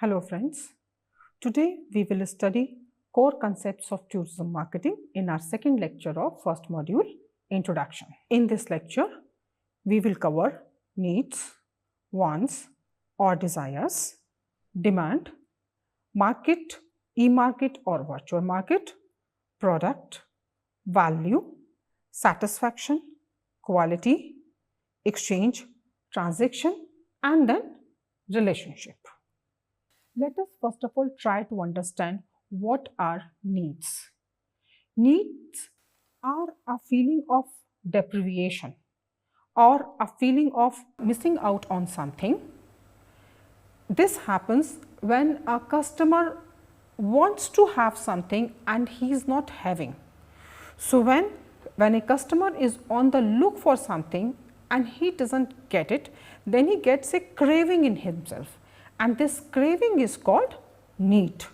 Hello friends, today we will study core concepts of tourism marketing in our second lecture of first module, Introduction. In this lecture, we will cover needs, wants or desires, demand, market, e-market or virtual market, product, value, satisfaction, quality, exchange, transaction and then relationship. Let us first of all try to understand what are needs. Needs are a feeling of deprivation or a feeling of missing out on something. This happens when a customer wants to have something and he is not having. So when a customer is on the look for something and he doesn't get it, then he gets a craving in himself. And this craving is called need.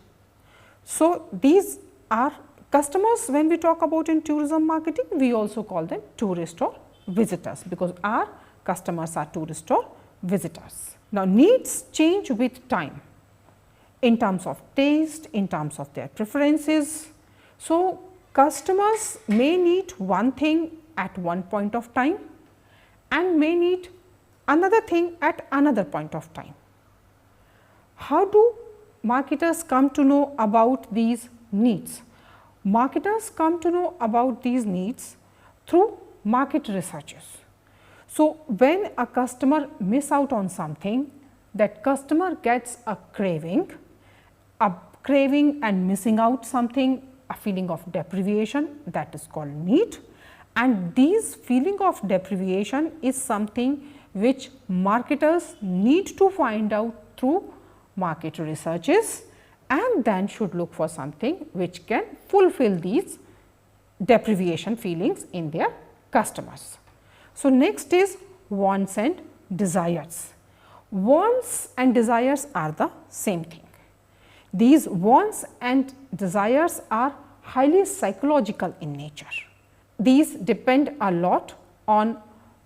So, these are customers. When we talk about in tourism marketing, we also call them tourist or visitors, because our customers are tourist or visitors. Now, needs change with time in terms of taste, in terms of their preferences. So, customers may need one thing at one point of time and may need another thing at another point of time. How do marketers come to know about these needs? Marketers come to know about these needs through market researches. So, when a customer miss out on something, that customer gets a craving and missing out something, a feeling of deprivation, that is called need. And this feeling of deprivation is something which marketers need to find out through market researches and then should look for something which can fulfill these deprivation feelings in their customers. So, next is wants and desires. Wants and desires are the same thing. These wants and desires are highly psychological in nature. These depend a lot on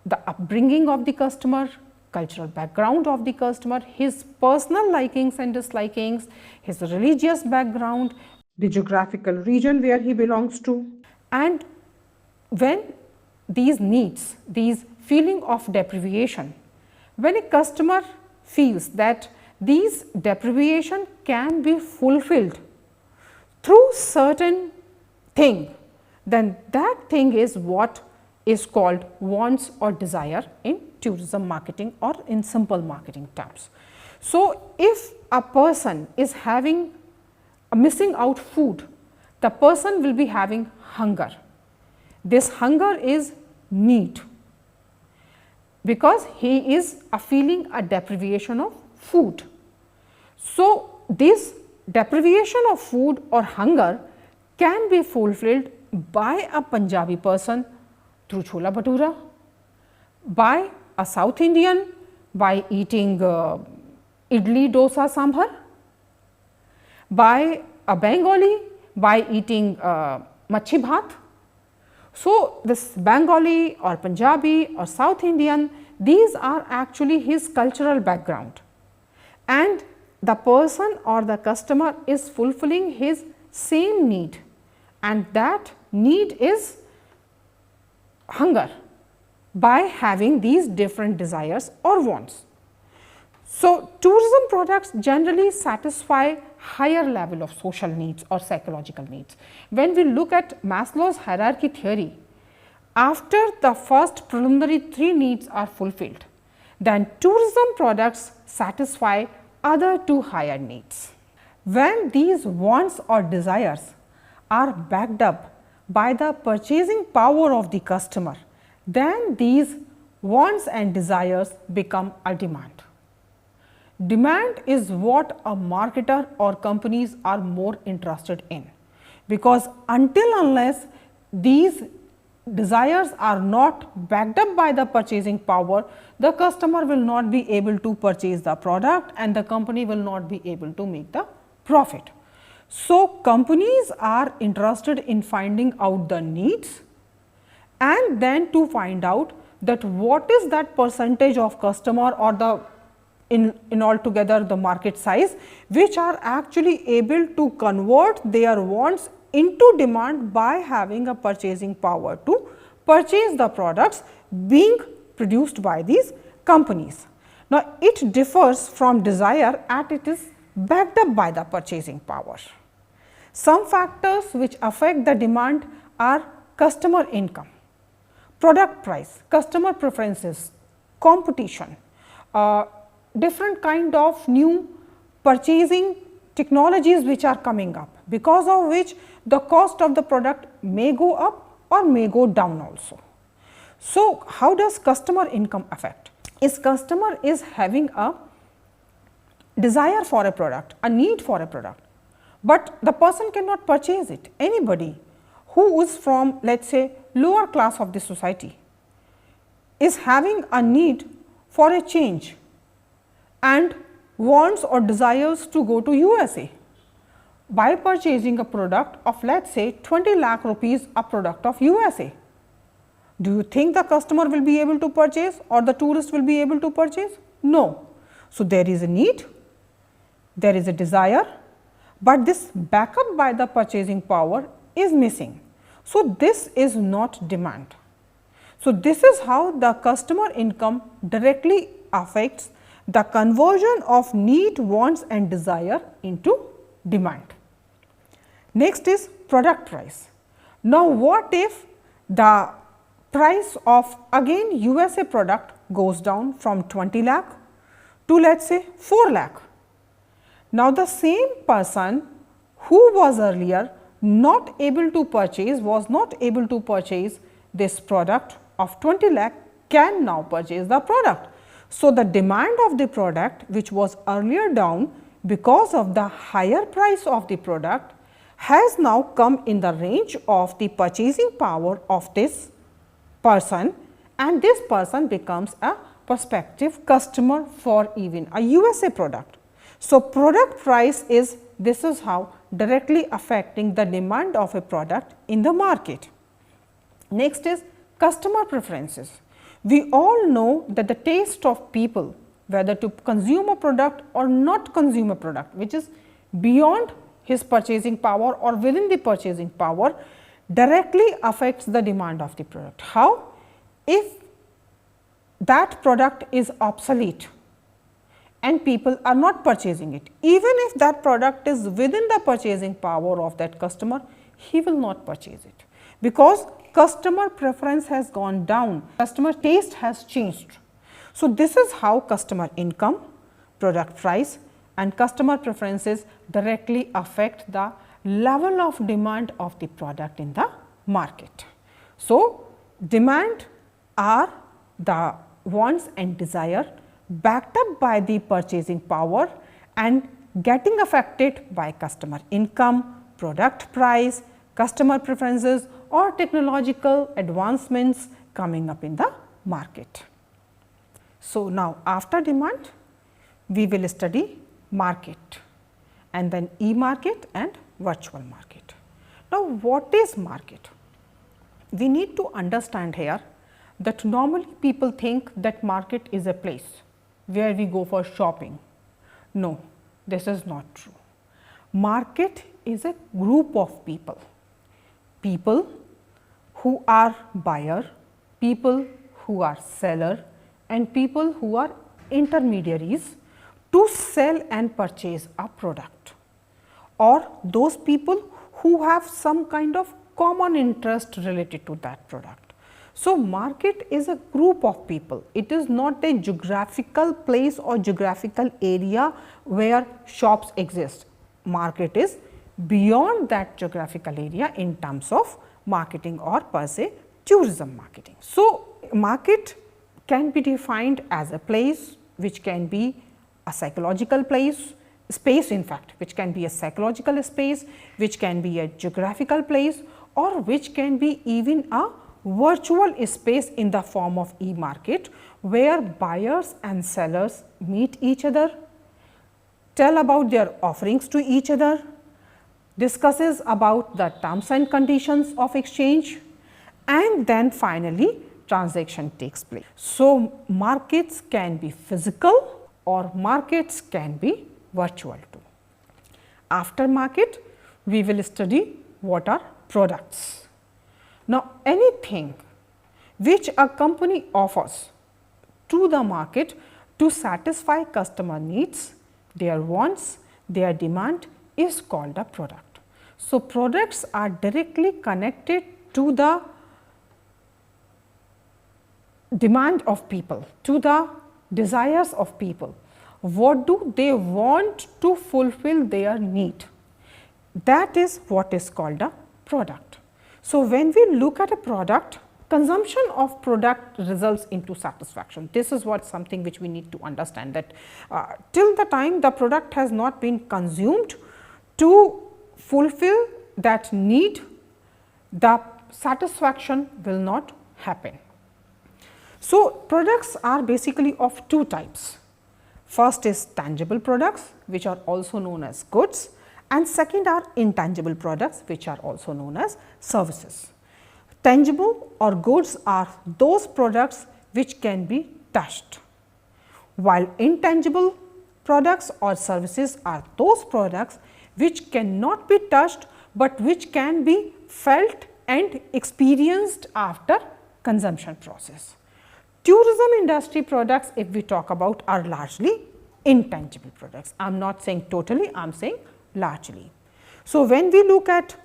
the upbringing of the customer, cultural background of the customer, his personal likings and dislikings, his religious background, the geographical region where he belongs to. And when these needs, these feeling of deprivation, when a customer feels that these deprivation can be fulfilled through certain thing, then that thing is what is called wants or desire in tourism marketing or in simple marketing terms. So, if a person is having a missing out food, the person will be having hunger. This hunger is need, because he is feeling a deprivation of food. So, this deprivation of food or hunger can be fulfilled by a Punjabi person through chola bhatura, by a South Indian by eating idli, dosa, sambar, by a Bengali by eating machhi bhat. So, this Bengali or Punjabi or South Indian, these are actually his cultural background, and the person or the customer is fulfilling his same need, and that need is hunger by having these different desires or wants. So, tourism products generally satisfy higher level of social needs or psychological needs. When we look at Maslow's hierarchy theory, after the first preliminary 3 needs are fulfilled, then tourism products satisfy other 2 higher needs. When these wants or desires are backed up by the purchasing power of the customer, then these wants and desires become a demand. Demand is what a marketer or companies are more interested in, because until unless these desires are not backed up by the purchasing power, the customer will not be able to purchase the product and the company will not be able to make the profit. So, companies are interested in finding out the needs and then to find out that what is that percentage of customer or the in altogether the market size, which are actually able to convert their wants into demand by having a purchasing power to purchase the products being produced by these companies. Now, it differs from desire as it is backed up by the purchasing power. Some factors which affect the demand are customer income, product price, customer preferences, competition, different kind of new purchasing technologies which are coming up, because of which the cost of the product may go up or may go down also. So, how does customer income affect? If customer is having a desire for a product, a need for a product, but the person cannot purchase it. Anybody who is from, let us say, lower class of the society is having a need for a change and wants or desires to go to USA. By purchasing a product of, let us say, 20 lakh rupees, a product of USA, do you think the customer will be able to purchase or the tourist will be able to purchase? No. So, there is a need, there is a desire, but this backup by the purchasing power is missing. So, this is not demand. So, this is how the customer income directly affects the conversion of need, wants and desire into demand. Next is product price. Now, what if the price of again USA product goes down from 20 lakh to, let us say, 4 lakh. Now, the same person who was earlier not able to purchase, was not able to purchase this product of 20 lakh can now purchase the product. So, the demand of the product which was earlier down because of the higher price of the product has now come in the range of the purchasing power of this person, and this person becomes a prospective customer for even a USA product. So, product price is, this is how directly affecting the demand of a product in the market. Next is customer preferences. We all know that the taste of people, whether to consume a product or not consume a product, which is beyond his purchasing power or within the purchasing power, directly affects the demand of the product. How? If that product is obsolete and people are not purchasing it, even if that product is within the purchasing power of that customer, he will not purchase it, because customer preference has gone down, customer taste has changed. So, this is how customer income, product price and customer preferences directly affect the level of demand of the product in the market. So, demand are the wants and desire backed up by the purchasing power and getting affected by customer income, product price, customer preferences or technological advancements coming up in the market. So, now after demand we will study market and then e-market and virtual market. Now, what is market? We need to understand here that normally people think that market is a place where we go for shopping. No, this is not true. Market is a group of people, people who are buyer, people who are seller and people who are intermediaries to sell and purchase a product, or those people who have some kind of common interest related to that product. So, market is a group of people, it is not a geographical place or geographical area where shops exist. Market is beyond that geographical area in terms of marketing or per se tourism marketing. So, market can be defined as a place which can be a psychological space in fact, which can be a psychological space, which can be a geographical place or which can be even a virtual space in the form of e-market, where buyers and sellers meet each other, tell about their offerings to each other, discusses about the terms and conditions of exchange and then finally transaction takes place. So, markets can be physical or markets can be virtual too. After market, we will study what are products. Now, anything which a company offers to the market to satisfy customer needs, their wants, their demand is called a product. So, products are directly connected to the demand of people, to the desires of people. What do they want to fulfill their need? That is what is called a product. So, when we look at a product, consumption of product results into satisfaction. This is what something which we need to understand, that till the time the product has not been consumed to fulfill that need, the satisfaction will not happen. So, products are basically of two types. First is tangible products, which are also known as goods, and second are intangible products, which are also known as services. Tangible or goods are those products which can be touched, while intangible products or services are those products which cannot be touched, but which can be felt and experienced after consumption process. Tourism industry products, if we talk about, are largely intangible products. I am not saying totally, I am saying largely. So, when we look at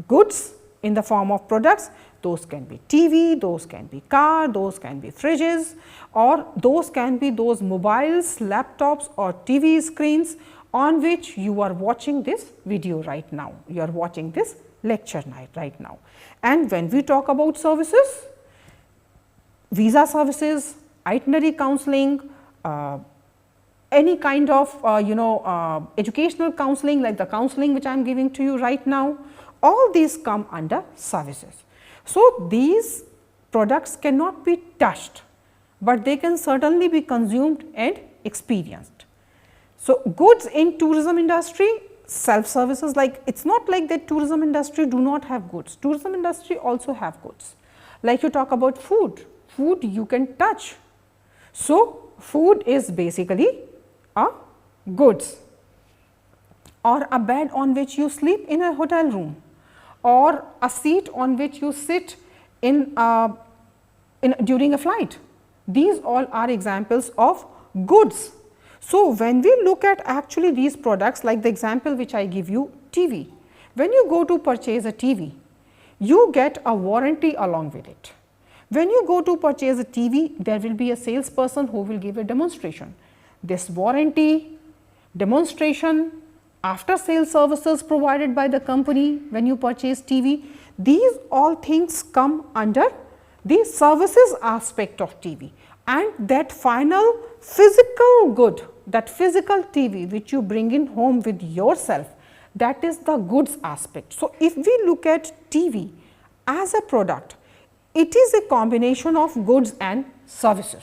goods in the form of products, those can be TV, those can be car, those can be fridges, or those can be those mobiles, laptops or TV screens on which you are watching this video right now, you are watching this lecture right now. And when we talk about services, visa services, itinerary counseling, any kind of educational counseling like the counseling which I am giving to you right now, all these come under services. So, these products cannot be touched, but they can certainly be consumed and experienced. So, goods in tourism industry, self services, like it is not like that tourism industry do not have goods, tourism industry also have goods. Like you talk about food, food you can touch. So, food is basically a goods, or a bed on which you sleep in a hotel room, or a seat on which you sit in during a flight. These all are examples of goods. So, when we look at actually these products, like the example which I give you, TV, when you go to purchase a TV, you get a warranty along with it. When you go to purchase a TV, there will be a salesperson who will give a demonstration. This warranty, demonstration, after sales services provided by the company when you purchase TV, these all things come under the services aspect of TV, and that final physical good, that physical TV which you bring in home with yourself, that is the goods aspect. So, if we look at TV as a product, it is a combination of goods and services.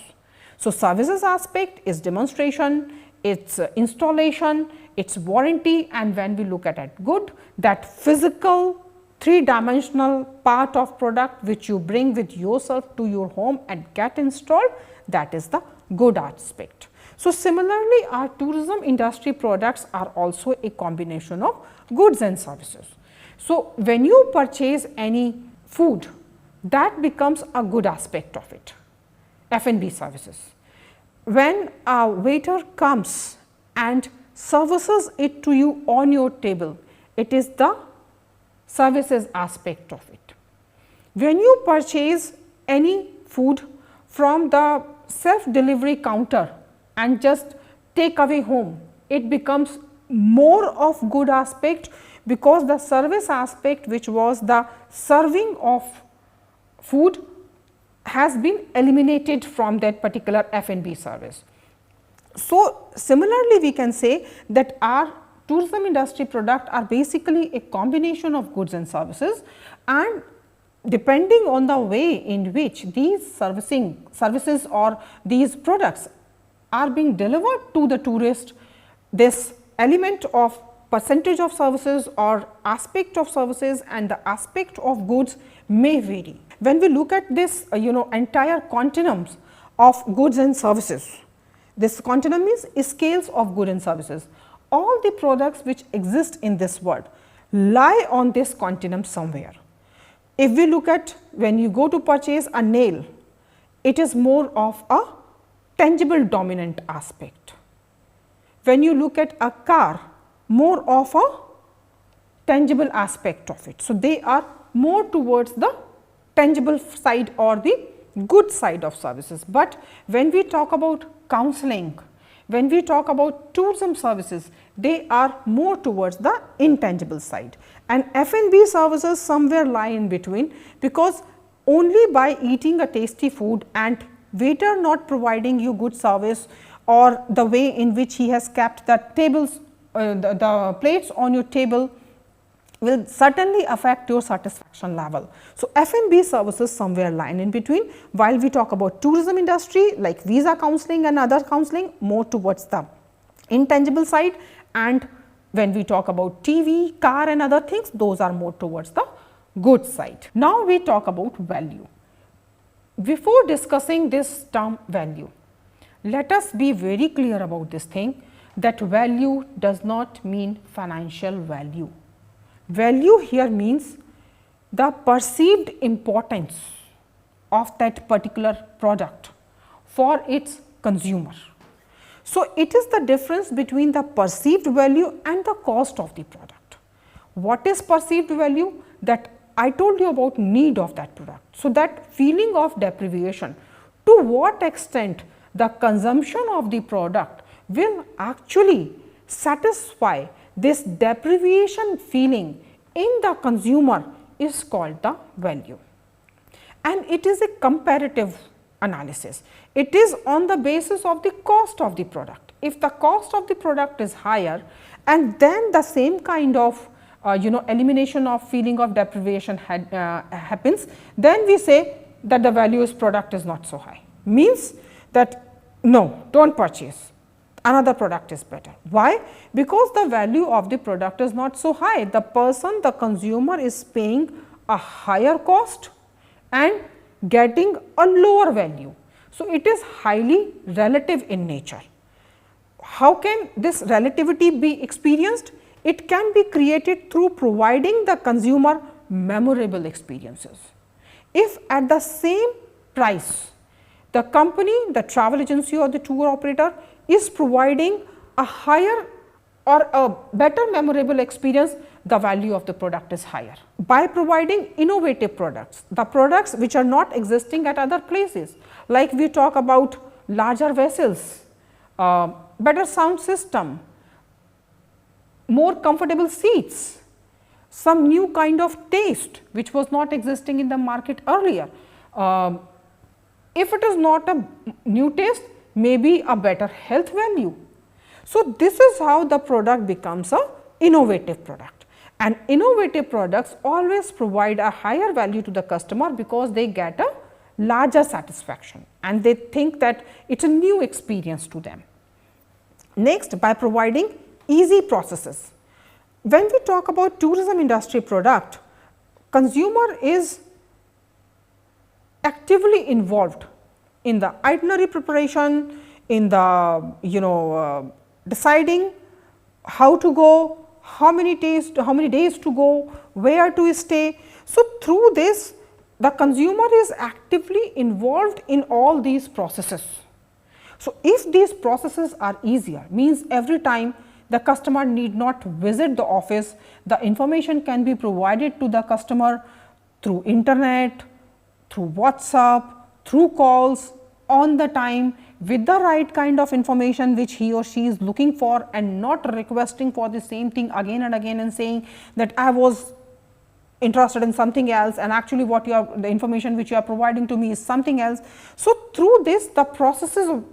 So, services aspect is demonstration, its installation, its warranty, and when we look at a good, that physical 3-dimensional part of product which you bring with yourself to your home and get installed, that is the good aspect. So, similarly, our tourism industry products are also a combination of goods and services. So, when you purchase any food, that becomes a good aspect of it, F&B services. When a waiter comes and services it to you on your table, it is the services aspect of it. When you purchase any food from the self-delivery counter and just take away home, it becomes more of good aspect, because the service aspect, which was the serving of food, has been eliminated from that particular F&B service. So, similarly we can say that our tourism industry product are basically a combination of goods and services, and depending on the way in which these services or these products are being delivered to the tourist, this element of percentage of services or aspect of services and the aspect of goods may vary. When we look at this entire continuum of goods and services, This continuum means scales of goods and services. All the products which exist in this world lie on this continuum somewhere. If we look at when you go to purchase a nail, it is more of a tangible dominant aspect. When you look at a car, more of a tangible aspect of it. So, they are more towards the tangible side or the good side of services. But when we talk about counseling, when we talk about tourism services, they are more towards the intangible side, and F&B services somewhere lie in between, because only by eating a tasty food and waiter not providing you good service, or the way in which he has kept the tables, the plates on your table, will certainly affect your satisfaction level. So, F&B services somewhere lie in between, while we talk about tourism industry like visa counseling and other counseling, more towards the intangible side, and when we talk about TV, car and other things, those are more towards the good side. Now, we talk about value. Before discussing this term value, let us be very clear about this thing, that value does not mean financial value. Value here means the perceived importance of that particular product for its consumer. So, it is the difference between the perceived value and the cost of the product. What is perceived value? That I told you about need of that product. So, that feeling of deprivation, to what extent the consumption of the product will actually satisfy this deprivation feeling in the consumer is called the value, and it is a comparative analysis. It is on the basis of the cost of the product. If the cost of the product is higher, and then the same kind of elimination of feeling of deprivation happens, then we say that the value of product is not so high, means that no, do not purchase, another product is better. Why? Because the value of the product is not so high. The person, the consumer is paying a higher cost and getting a lower value. So, it is highly relative in nature. How can this relativity be experienced? It can be created through providing the consumer memorable experiences. If at the same price, the company, the travel agency or the tour operator is providing a higher or a better memorable experience, the value of the product is higher. By providing innovative products, the products which are not existing at other places, like we talk about larger vessels, better sound system, more comfortable seats, some new kind of taste which was not existing in the market earlier. If it is not a new taste, maybe a better health value. So, this is how the product becomes a innovative product, and innovative products always provide a higher value to the customer, because they get a larger satisfaction and they think that it is a new experience to them. Next, by providing easy processes. When we talk about tourism industry product, consumer is actively involved in the itinerary preparation, in the deciding how to go, how many days to go, where to stay. So, through this the consumer is actively involved in all these processes. So, if these processes are easier, means every time the customer need not visit the office, the information can be provided to the customer through internet, through WhatsApp, through calls, on the time, with the right kind of information which he or she is looking for, and not requesting for the same thing again and again and saying that I was interested in something else, and actually what you are, the information which you are providing to me is something else. So, through this the processes of,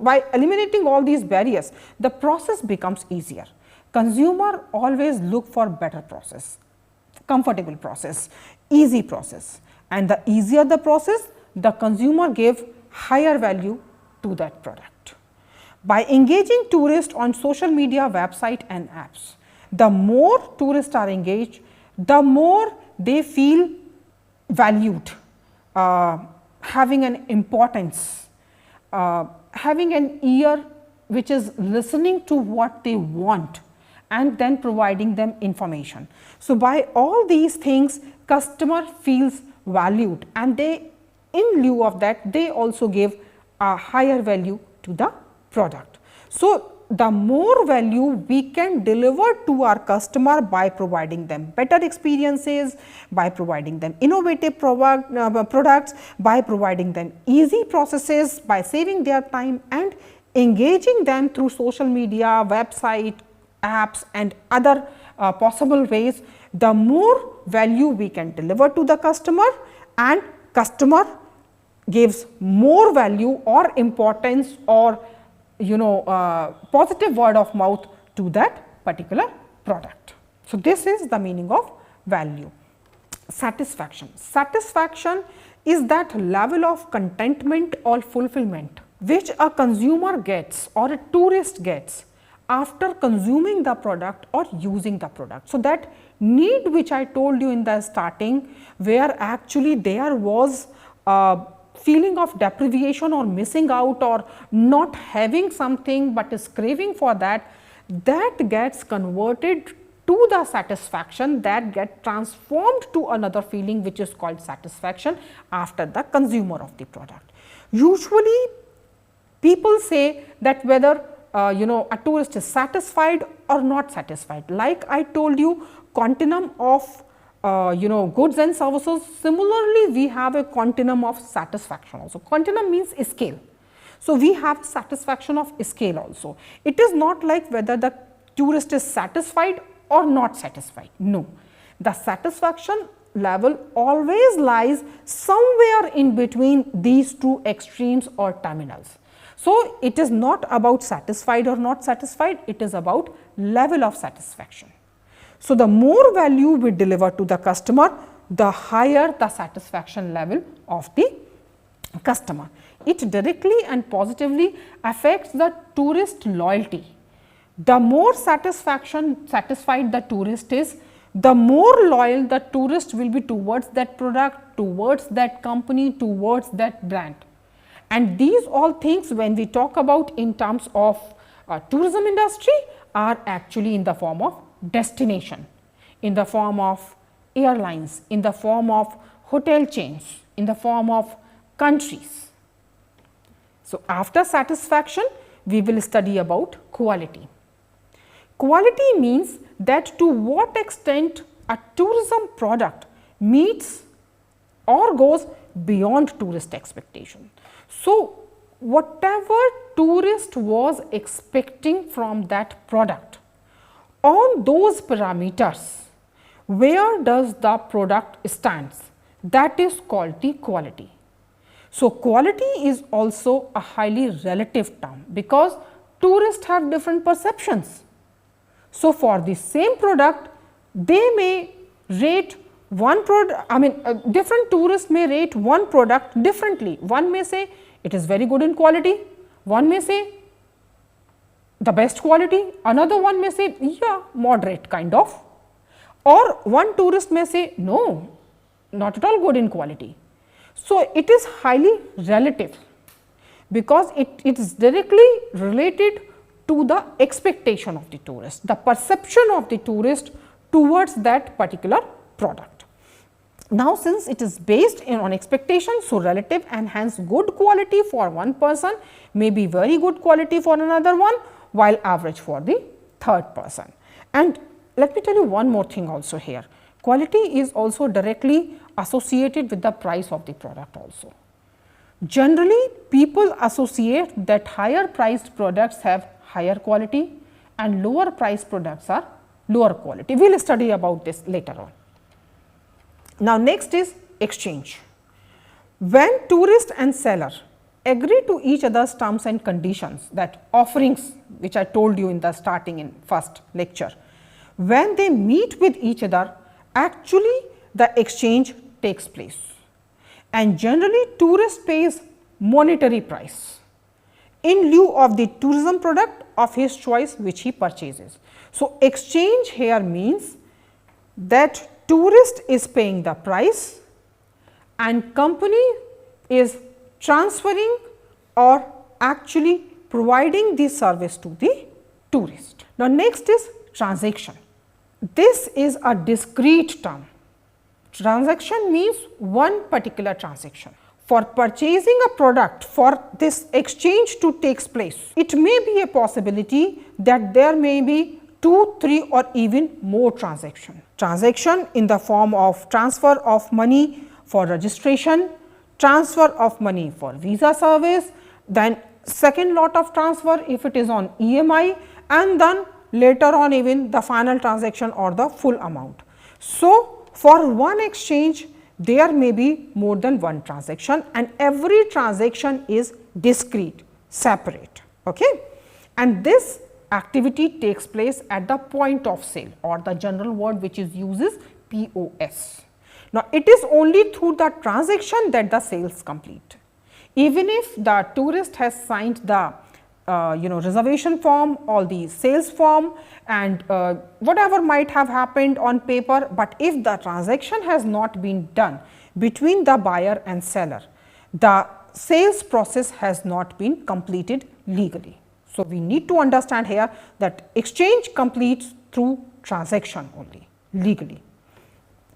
by eliminating all these barriers, the process becomes easier. Consumer always look for better process, comfortable process, easy process, and the easier the process, the consumer give higher value to that product. By engaging tourists on social media, website and apps, the more tourists are engaged, the more they feel valued, having an importance, having an ear which is listening to what they want and then providing them information. So, by all these things customer feels valued, and they, in lieu of that, they also give a higher value to the product. So, the more value we can deliver to our customer by providing them better experiences, by providing them innovative products, by providing them easy processes, by saving their time and engaging them through social media, website, apps and other possible ways, the more value we can deliver to the customer, and customer gives more value or importance or positive word of mouth to that particular product. So, this is the meaning of value. Satisfaction. Satisfaction is that level of contentment or fulfillment which a consumer gets or a tourist gets after consuming the product or using the product. So, that need which I told you in the starting, where actually there was feeling of deprivation or missing out or not having something, but is craving for that, that gets converted to the satisfaction, that gets transformed to another feeling which is called satisfaction after the consumer of the product. Usually people say that whether a tourist is satisfied or not satisfied. Like I told you, continuum of goods and services. Similarly, we have a continuum of satisfaction also. Continuum means scale. So, we have satisfaction of scale also. It is not like whether the tourist is satisfied or not satisfied. No, the satisfaction level always lies somewhere in between these two extremes or terminals. So, it is not about satisfied or not satisfied, it is about level of satisfaction. So, the more value we deliver to the customer, the higher the satisfaction level of the customer. It directly and positively affects the tourist loyalty. The more satisfied the tourist is, the more loyal the tourist will be towards that product, towards that company, towards that brand. And these all things, when we talk about in terms of tourism industry, are actually in the form of destination, in the form of airlines, in the form of hotel chains, in the form of countries. So, after satisfaction, we will study about quality. Quality means that to what extent a tourism product meets or goes beyond tourist expectation. So, whatever tourist was expecting from that product, on those parameters, where does the product stands? That is called the quality. So, quality is also a highly relative term, because tourists have different perceptions. So, for the same product, they may rate one product, different tourists may rate one product differently. One may say it is very good in quality, one may say the best quality, another one may say yeah, moderate kind of, or one tourist may say no, not at all good in quality. So, it is highly relative, because it is directly related to the expectation of the tourist, the perception of the tourist towards that particular product. Now, since it is based on expectation, so relative, and hence good quality for one person may be very good quality for another one, while average for the third person. And let me tell you one more thing also here. Quality is also directly associated with the price of the product also. Generally, people associate that higher priced products have higher quality and lower priced products are lower quality. We will study about this later on. Now, next is exchange. When tourist and seller agree to each other's terms and conditions, that offerings which I told you in the starting in first lecture, when they meet with each other, actually the exchange takes place, and generally tourist pays monetary price in lieu of the tourism product of his choice which he purchases. So, exchange here means that tourist is paying the price and company is transferring or actually providing the service to the tourist. Now, next is transaction. This is a discrete term. Transaction means one particular transaction. For purchasing a product, for this exchange to take place, it may be a possibility that there may be 2, 3 or even more transactions. Transaction in the form of transfer of money for registration, transfer of money for visa service, then second lot of transfer if it is on EMI, and then later on even the final transaction or the full amount. So, for one exchange there may be more than one transaction, and every transaction is discrete, separate. Okay? And this activity takes place at the point of sale, or the general word which is uses POS. Now, it is only through the transaction that the sales complete. Even if the tourist has signed the reservation form or the sales form and whatever might have happened on paper, but if the transaction has not been done between the buyer and seller, the sales process has not been completed legally. So, we need to understand here that exchange completes through transaction only legally.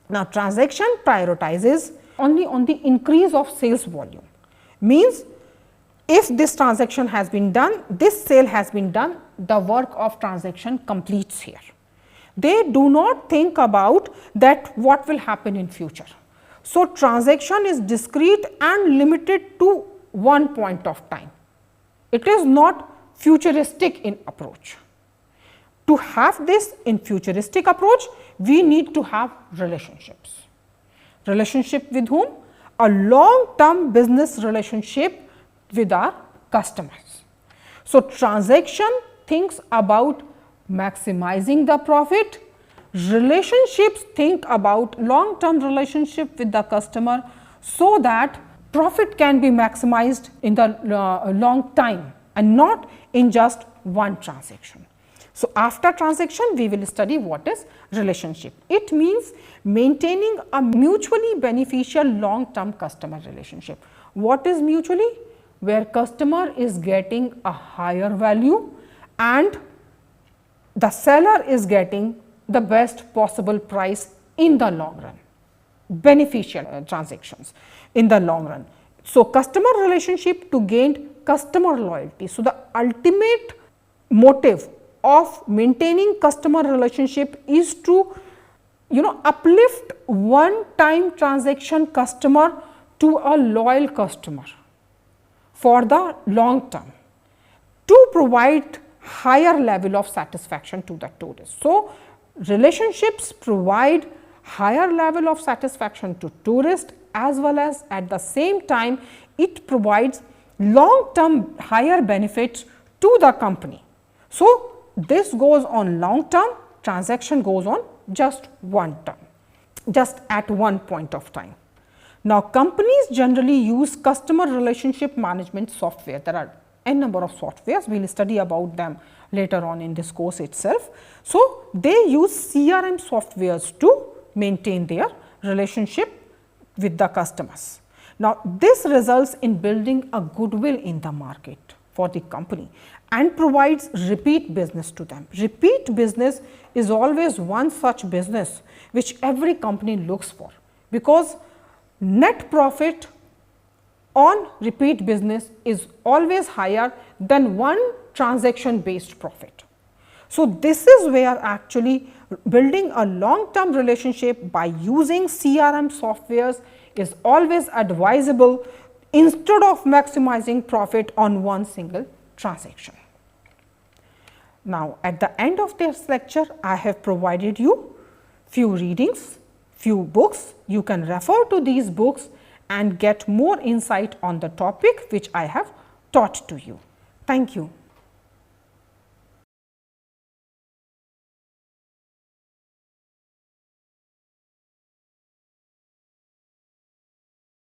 Now, transaction prioritizes only on the increase of sales volume, means if this transaction has been done, this sale has been done, the work of transaction completes here. They do not think about that what will happen in future. So, transaction is discrete and limited to one point of time. It is not futuristic in approach. To have this in futuristic approach, we need to have relationships. Relationship with whom? A long term business relationship with our customers. So, transaction thinks about maximizing the profit, relationships think about long term relationship with the customer, so that profit can be maximized in the long time and not in just one transaction. So, after transaction we will study what is relationship. It means maintaining a mutually beneficial long term customer relationship. What is mutually? Where customer is getting a higher value and the seller is getting the best possible price in the long run, beneficial transactions in the long run. So, customer relationship to gain customer loyalty. So, the ultimate motive of maintaining customer relationship is to uplift one time transaction customer to a loyal customer for the long term, to provide higher level of satisfaction to the tourist. So, relationships provide higher level of satisfaction to tourist, as well as at the same time it provides long term higher benefits to the company. So, this goes on long term, transaction goes on just one term, just at one point of time. Now, companies generally use customer relationship management software. There are n number of softwares, we will study about them later on in this course itself. So, they use CRM softwares to maintain their relationship with the customers. Now, this results in building a goodwill in the market for the company and provides repeat business to them. Repeat business is always one such business which every company looks for, because net profit on repeat business is always higher than one transaction based profit. So, this is where actually building a long term relationship by using CRM softwares is always advisable instead of maximizing profit on one single transaction. Now, at the end of this lecture, I have provided you few readings, few books. You can refer to these books and get more insight on the topic which I have taught to you. Thank you.